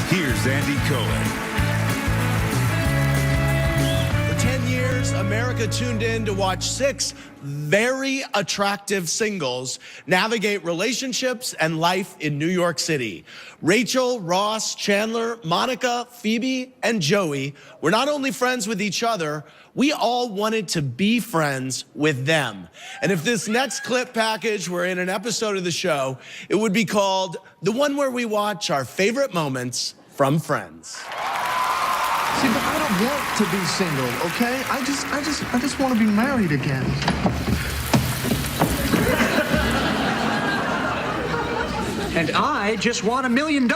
Here's Andy Cohen. For 10 years, America tuned in to watch 6 very attractive singles navigate relationships and life in New York City. Rachel, Ross, Chandler, Monica, Phoebe, and Joey were not only friends with each other, we all wanted to be friends with them. And if this next clip package were in an episode of the show, it would be called the one where we watch our favorite moments from Friends. See, but I don't want to be single, okay? I just want to be married again. And I just want $1 million. If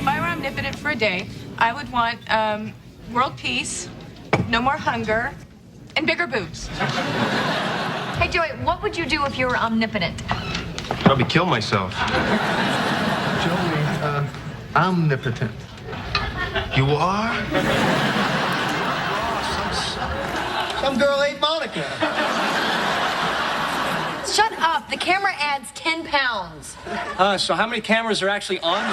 I were omnipotent for a day, I would want world peace, no more hunger, and bigger boobs. Hey, Joey, what would you do if you were omnipotent? Probably kill myself. Joey, omnipotent. You are? Some girl ate Monica. Shut up. The camera adds 10 pounds. So how many cameras are actually on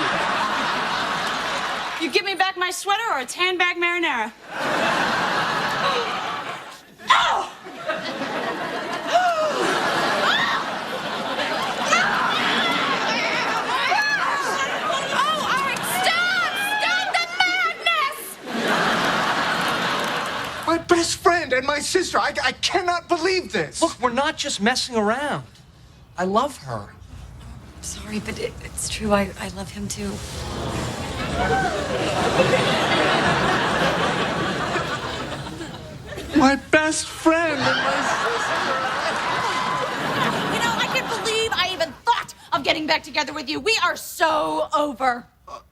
you? You give me back my sweater or a tan bag marinara? My best friend and my sister. I cannot believe this. Look, we're not just messing around. I love her. Sorry, but it's true. I love him too. My best friend and my You know, I can't believe I even thought of getting back together with you. We are so over.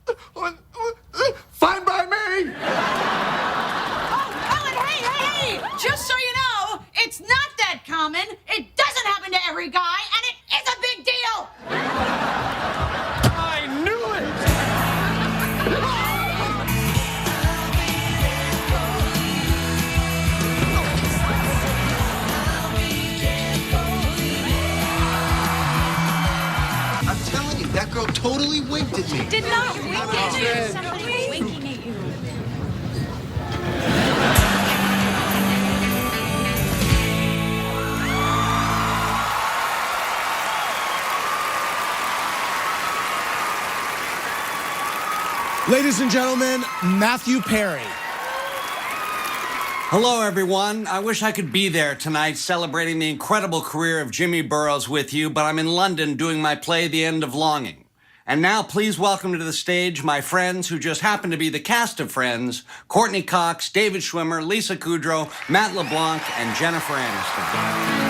sister. Fine by me. Oh, and hey, just so you know, it's not that common. It doesn't happen to every guy, and it is a big deal. I knew it! I'm telling you, that girl totally winked at me. Did not wink at you. Somebody was winking at you. Ladies and gentlemen, Matthew Perry. Hello, everyone. I wish I could be there tonight celebrating the incredible career of Jimmy Burrows with you, but I'm in London doing my play, The End of Longing. And now, please welcome to the stage my friends who just happen to be the cast of Friends, Courtney Cox, David Schwimmer, Lisa Kudrow, Matt LeBlanc, and Jennifer Aniston.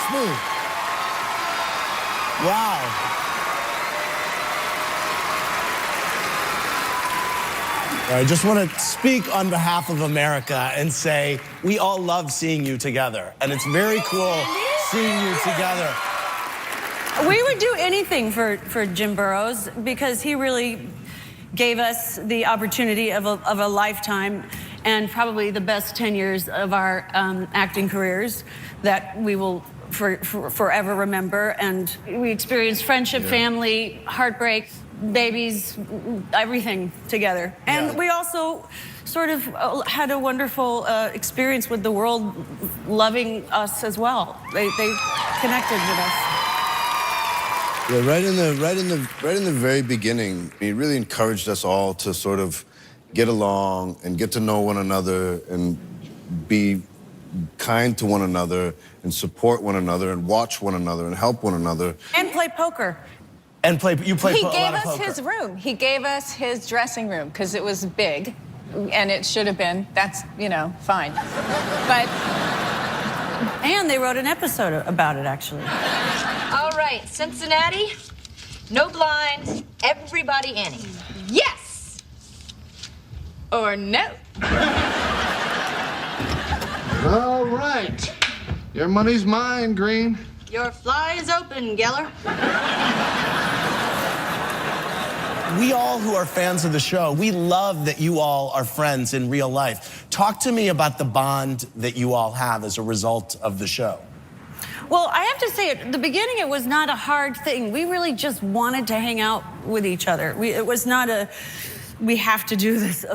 Smooth. Wow. I just want to speak on behalf of America and say we all love seeing you together. And it's very cool seeing you together. We would do anything for Jim Burrows because he really gave us the opportunity of a lifetime and probably the best 10 years of our acting careers that we will forever remember. And we experienced friendship, family, heartbreak, babies, everything together. And we also sort of had a wonderful experience with the world loving us as well. They connected with us. Yeah, right in the very beginning, he really encouraged us all to sort of get along and get to know one another and be kind to one another and support one another and watch one another and help one another. And play poker. And you play He a lot gave of us poker. his room. He gave us his dressing room because it was big, and it should have been. That's, fine. But And they wrote an episode about it, actually. All right, Cincinnati, no blinds, everybody Annie. Yes! Or no. All right. Your money's mine, Green. Your fly is open, Geller. We all who are fans of the show, we love that you all are friends in real life. Talk to me about the bond that you all have as a result of the show. Well, I have to say, at the beginning, it was not a hard thing. We really just wanted to hang out with each other. It was not a, we have to do this.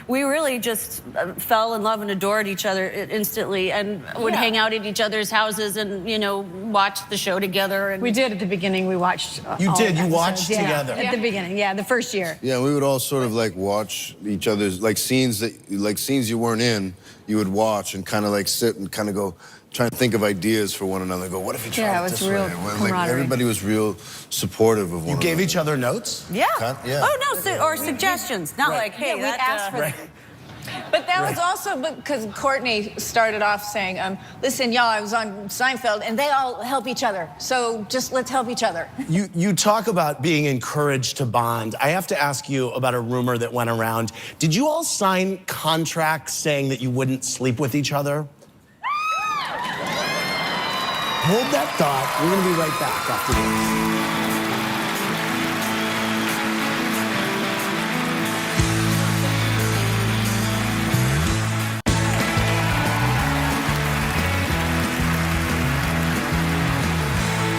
We really just fell in love and adored each other instantly, and would hang out at each other's houses and, you know, watch the show together. And We did at the beginning. We watched. You all did? the You watched episodes. together? At the beginning, the first year. Yeah, we would all sort of like watch each other's like scenes you weren't in. You would watch and kind of like sit and kind of go, trying to think of ideas for one another. Go, what if you tried Yeah, it it was this real way? Well, camaraderie. like everybody was real supportive of one You another. gave each other notes? Yeah. Yeah. Oh, no, or suggestions. Not like, hey, we that, asked for. Right. But that was also because Courtney started off saying, listen, y'all, I was on Seinfeld, and they all help each other. So just let's help each other. You talk about being encouraged to bond. I have to ask you about a rumor that went around. Did you all sign contracts saying that you wouldn't sleep with each other? Hold that thought. We're going to be right back after this.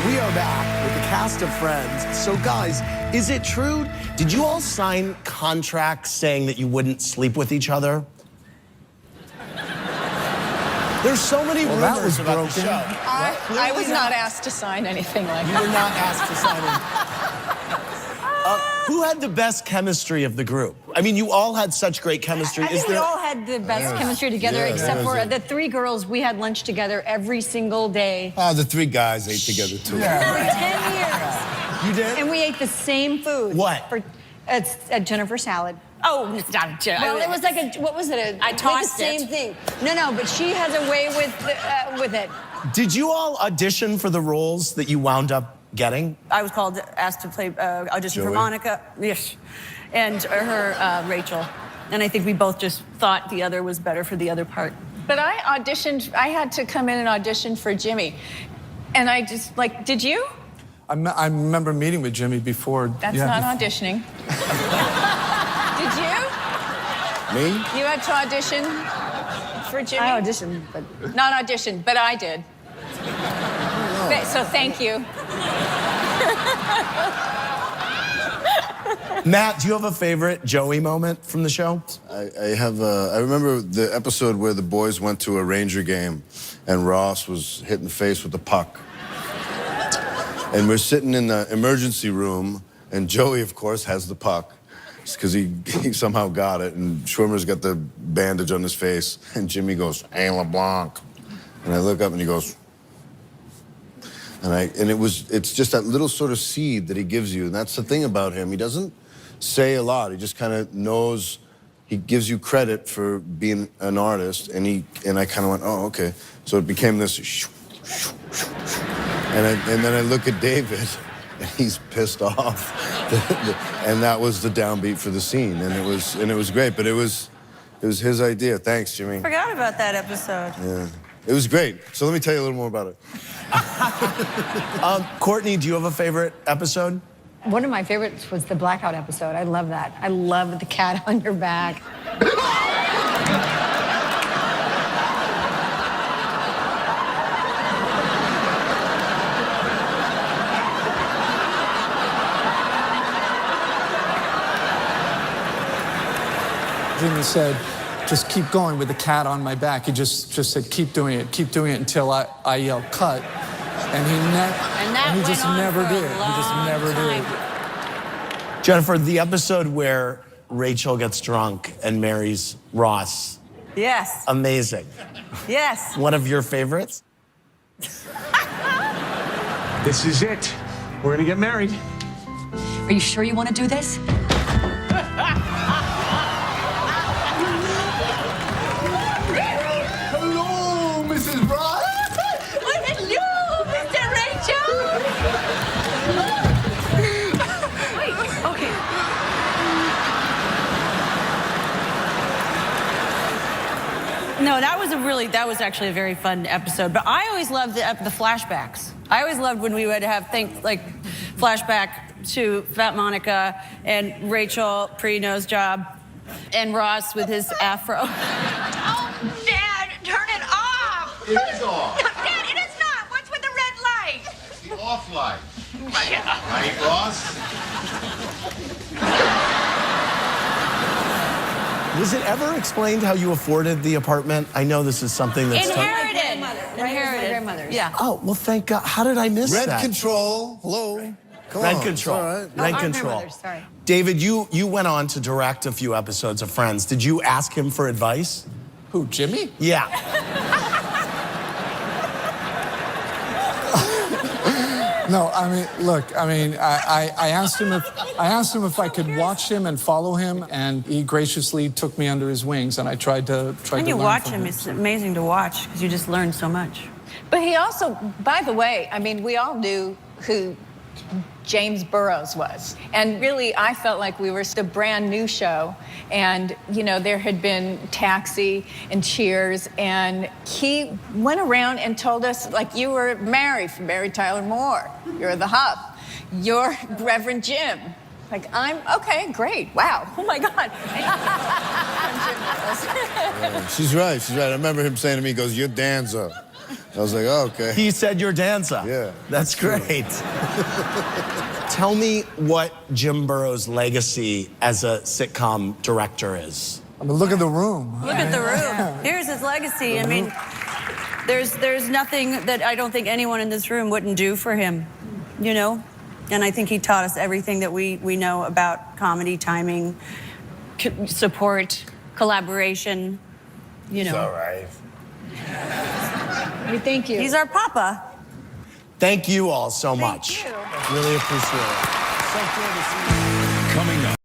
We are back with the cast of Friends. So guys, is it true? Did you all sign contracts saying that you wouldn't sleep with each other? There's so many rumors about the show. I was not asked to sign anything like You that. were not asked to sign in. Who had the best chemistry of the group? I mean, you all had such great chemistry. I think we all had the best chemistry together, Yeah, except that for was it. the three girls. We had lunch together every single day The three guys ate together too. for 10 years. You did? And we ate the same food. What? It's a Jennifer salad. Oh, it's not Jen. Well, it was like a, what was it? I tossed the same it. thing. No, but she has a way with it. Did you all audition for the roles that you wound up getting? I was asked to play audition for Joey? Monica, yes, and her Rachel, and I think we both just thought the other was better for the other part. But I auditioned, I had to come in and audition for Jimmy. And I just, like, did you? I remember meeting with Jimmy before. That's not auditioning. Did you? Me? You had to audition for Jimmy? I auditioned, but Not audition, but I did. So thank you. Matt, do you have a favorite Joey moment from the show? I remember the episode where the boys went to a Ranger game and Ross was hit in the face with the puck. And we're sitting in the emergency room, and Joey, of course, has the puck because he somehow got it, and Schwimmer's got the bandage on his face, and Jimmy goes, "Hey, LeBlanc," and I look up and he goes, and it's just that little sort of seed that he gives you, and that's the thing about him. He doesn't say a lot. He just kind of knows. He gives you credit for being an artist, and I kind of went, oh, okay. So it became this. And then I look at David, and he's pissed off, and that was the downbeat for the scene, and it was great, but it was his idea. Thanks, Jimmy. forgot about that episode. Yeah, it was great. So let me tell you a little more about it. Courtney, do you have a favorite episode? One of my favorites was the Blackout episode. I love that. I love the cat on your back. Jimmy said, just keep going with the cat on my back. He just said, keep doing it until I yelled, cut. And he just never did. He just never did. Jennifer, the episode where Rachel gets drunk and marries Ross. Yes. Amazing. Yes. One of your favorites? This is it. We're gonna get married. Are you sure you want to do this? Hello, Mrs. Ross. that was actually a very fun episode. But I always loved the flashbacks. I always loved when we would have flashback to Fat Monica and Rachel pre-nose job and Ross with his afro. Oh, Dad, turn it off. It is off. Dad, it is not. What's with the red light? The off light. Right, Ross? Was it ever explained how you afforded the apartment? I know this is something that's Inherited. My grandmother's. Yeah. Oh, well, thank God. How did I miss Red that? control. Hello. Come Red on. control. It's all right. Red our control. grandmother's, sorry. David, you went on to direct a few episodes of Friends. Did you ask him for advice? Who, Jimmy? Yeah. No, I mean, look, I asked him if I could watch him and follow him, and he graciously took me under his wings, and I tried to When you learn watch from him, it's amazing to watch because you just learn so much. But he also, by the way, I mean, we all knew who James Burrows was. And really, I felt like we were a brand new show. And, you know, there had been Taxi and Cheers. And he went around and told us, like, you were Mary from Mary Tyler Moore. You're the Hub. You're Reverend Jim. Like, okay, great. Wow. Oh, my God. Yeah, she's right. I remember him saying to me, he goes, "You're Danza." I was like, oh, okay. He said you're Danza. Yeah. That's great. Tell me what Jim Burrows' legacy as a sitcom director is. I mean, look at the room. Look at the room. Here's his legacy. I mean, there's nothing that I don't think anyone in this room wouldn't do for him, you know? And I think he taught us everything that we know about comedy, timing, support, collaboration, you know. It's all right. We thank you. He's our papa. Thank you all so much. you. Really appreciate it. So good to see you. Coming up.